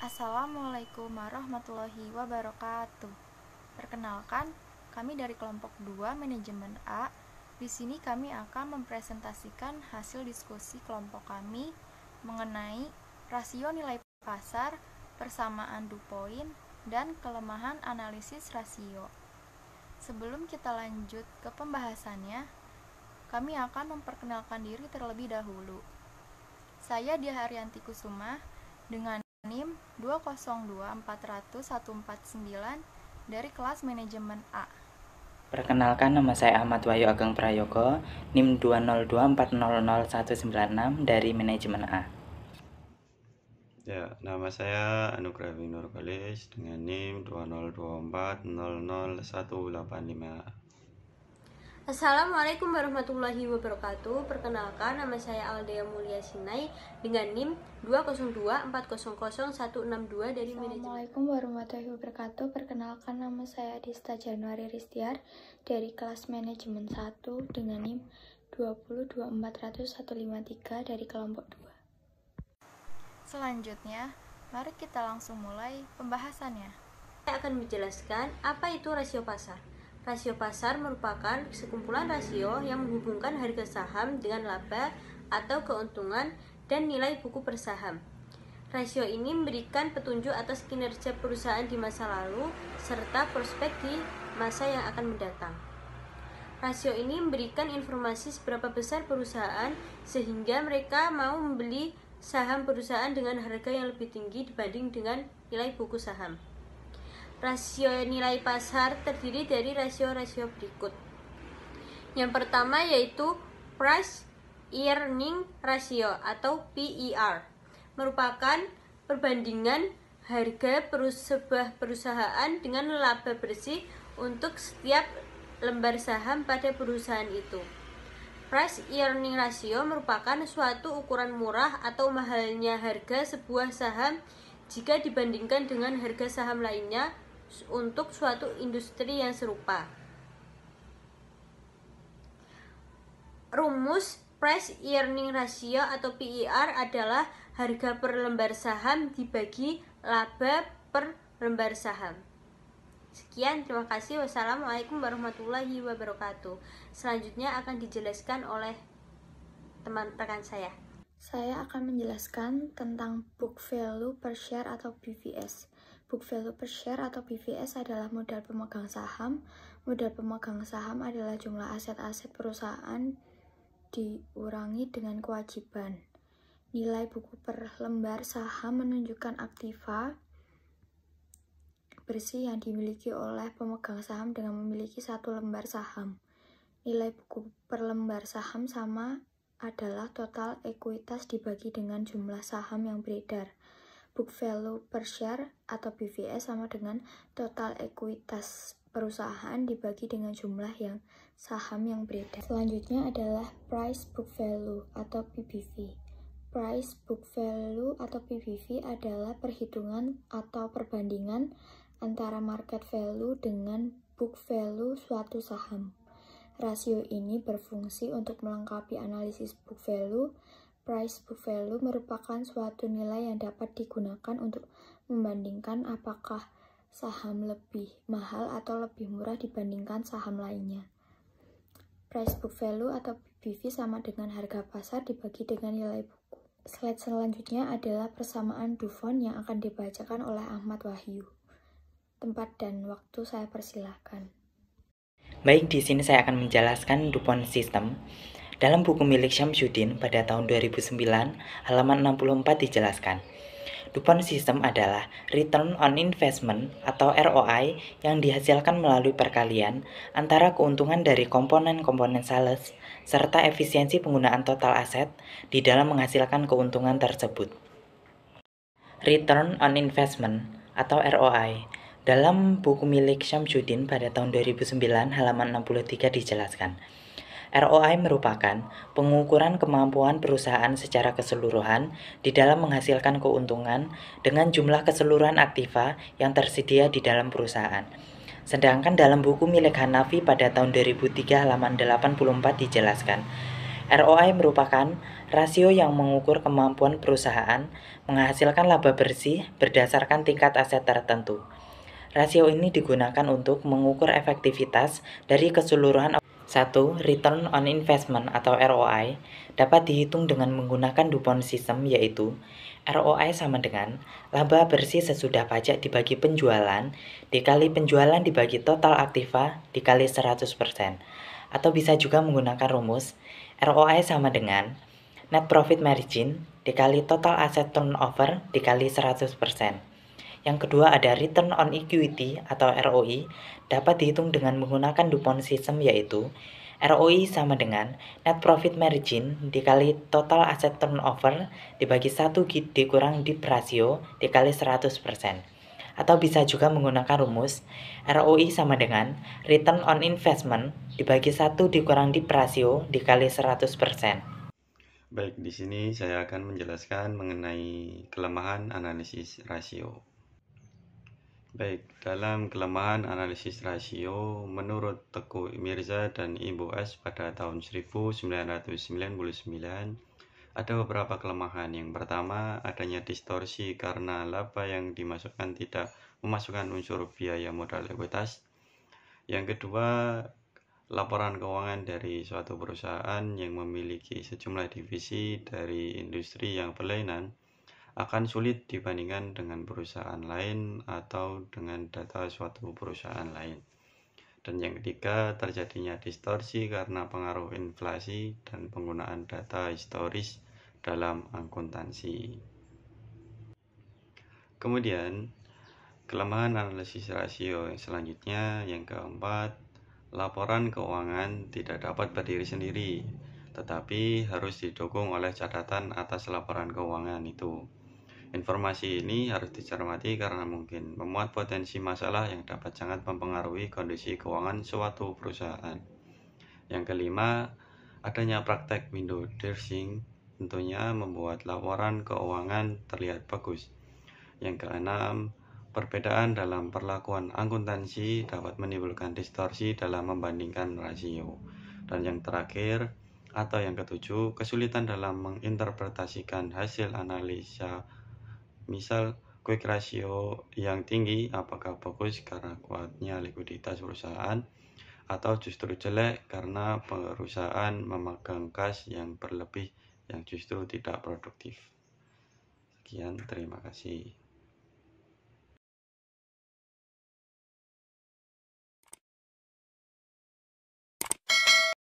Assalamualaikum warahmatullahi wabarakatuh. Perkenalkan, kami dari kelompok 2 manajemen A. Di sini kami akan mempresentasikan hasil diskusi kelompok kami mengenai rasio nilai pasar, persamaan DuPoint, dan kelemahan analisis rasio. Sebelum kita lanjut ke pembahasannya, kami akan memperkenalkan diri terlebih dahulu. Saya Dia Haryanti Kusuma dengan NIM 202400149 dari kelas manajemen A. Perkenalkan, nama saya Ahmad Wahyu Ageng Prayogo, NIM 202400196 dari manajemen A. Ya, nama saya Anugrah Winur Kalis dengan NIM 202400185. Assalamualaikum warahmatullahi wabarakatuh. Perkenalkan, nama saya Aldea Mulia Sinai dengan NIM 202400162 dari manajemen. Assalamualaikum warahmatullahi wabarakatuh. Perkenalkan, nama saya Dista Januari Ristiar dari kelas manajemen 1 dengan NIM 2024153 dari kelompok 2. Selanjutnya, mari kita langsung mulai pembahasannya. Saya akan menjelaskan apa itu rasio pasar. Rasio pasar merupakan sekumpulan rasio yang menghubungkan harga saham dengan laba atau keuntungan dan nilai buku per saham. Rasio ini memberikan petunjuk atas kinerja perusahaan di masa lalu serta prospek di masa yang akan mendatang. Rasio ini memberikan informasi seberapa besar perusahaan sehingga mereka mau membeli saham perusahaan dengan harga yang lebih tinggi dibanding dengan nilai buku saham. Rasio nilai pasar terdiri dari rasio-rasio berikut. Yang pertama yaitu Price Earning Ratio atau PER, merupakan perbandingan harga sebuah perusahaan dengan laba bersih untuk setiap lembar saham pada perusahaan itu. Price Earning Ratio merupakan suatu ukuran murah atau mahalnya harga sebuah saham jika dibandingkan dengan harga saham lainnya untuk suatu industri yang serupa. Rumus Price Earning Ratio atau PER adalah harga per lembar saham dibagi laba per lembar saham. Sekian, terima kasih. Wassalamualaikum warahmatullahi wabarakatuh. Selanjutnya akan dijelaskan oleh teman rekan saya. Saya akan menjelaskan tentang book value per share atau BVS. Book value per share atau BVS adalah modal pemegang saham. Modal pemegang saham adalah jumlah aset-aset perusahaan dikurangi dengan kewajiban. Nilai buku per lembar saham menunjukkan aktiva bersih yang dimiliki oleh pemegang saham dengan memiliki satu lembar saham. Nilai buku per lembar saham sama adalah total ekuitas dibagi dengan jumlah saham yang beredar. Book value per share atau BVS sama dengan total ekuitas perusahaan dibagi dengan jumlah saham yang beredar. Selanjutnya adalah price book value atau PBV. Price book value atau PBV adalah perhitungan atau perbandingan antara market value dengan book value suatu saham. Rasio ini berfungsi untuk melengkapi analisis book value. Price book value merupakan suatu nilai yang dapat digunakan untuk membandingkan apakah saham lebih mahal atau lebih murah dibandingkan saham lainnya. Price book value atau PBV sama dengan harga pasar dibagi dengan nilai buku. Slide selanjutnya adalah persamaan DuPoint yang akan dibacakan oleh Ahmad Wahyu. Tempat dan waktu saya persilahkan. Baik, di sini saya akan menjelaskan DuPoint System. Dalam buku milik Syamsuddin pada tahun 2009, halaman 64 dijelaskan, DuPoint System adalah Return on Investment atau ROI yang dihasilkan melalui perkalian antara keuntungan dari komponen-komponen sales serta efisiensi penggunaan total aset di dalam menghasilkan keuntungan tersebut. Return on Investment atau ROI dalam buku milik Syamsuddin pada tahun 2009 halaman 63 dijelaskan, ROI merupakan pengukuran kemampuan perusahaan secara keseluruhan di dalam menghasilkan keuntungan dengan jumlah keseluruhan aktiva yang tersedia di dalam perusahaan. Sedangkan dalam buku milik Hanafi pada tahun 2003 halaman 84 dijelaskan, ROI merupakan rasio yang mengukur kemampuan perusahaan menghasilkan laba bersih berdasarkan tingkat aset tertentu. Rasio ini digunakan untuk mengukur efektivitas dari keseluruhan. 1. Return on Investment atau ROI dapat dihitung dengan menggunakan DuPont System, yaitu ROI sama dengan laba bersih sesudah pajak dibagi penjualan dikali penjualan dibagi total aktiva dikali 100%. Atau bisa juga menggunakan rumus ROI sama dengan Net Profit Margin dikali total asset turnover dikali 100%. Yang kedua ada Return on Equity atau ROE, dapat dihitung dengan menggunakan DuPont System, yaitu ROI sama dengan Net Profit Margin dikali total asset turnover dibagi 1 dikurang DIP ratio dikali 100%. Atau bisa juga menggunakan rumus ROI sama dengan Return on Investment dibagi 1 dikurang DIP ratio dikali 100%. Baik, di sini saya akan menjelaskan mengenai kelemahan analisis rasio. Baik, dalam kelemahan analisis rasio, menurut Teguh Mirza dan Ibu S pada tahun 1999, ada beberapa kelemahan. Yang pertama, adanya distorsi karena laba yang dimasukkan tidak memasukkan unsur biaya modal ekuitas. Yang kedua, laporan keuangan dari suatu perusahaan yang memiliki sejumlah divisi dari industri yang berlainan akan sulit dibandingkan dengan perusahaan lain atau dengan data suatu perusahaan lain. Dan yang ketiga, terjadinya distorsi karena pengaruh inflasi dan penggunaan data historis dalam akuntansi. Kemudian, kelemahan analisis rasio yang selanjutnya, yang keempat, laporan keuangan tidak dapat berdiri sendiri, tetapi harus didukung oleh catatan atas laporan keuangan itu. Informasi ini harus dicermati karena mungkin memuat potensi masalah yang dapat sangat mempengaruhi kondisi keuangan suatu perusahaan. Yang kelima, adanya praktek window dressing tentunya membuat laporan keuangan terlihat bagus. Yang keenam, perbedaan dalam perlakuan akuntansi dapat menimbulkan distorsi dalam membandingkan rasio. Dan yang terakhir, atau yang ketujuh, kesulitan dalam menginterpretasikan hasil analisa. Misal, quick ratio yang tinggi apakah bagus karena kuatnya likuiditas perusahaan atau justru jelek karena perusahaan memegang kas yang berlebih yang justru tidak produktif. Sekian, terima kasih.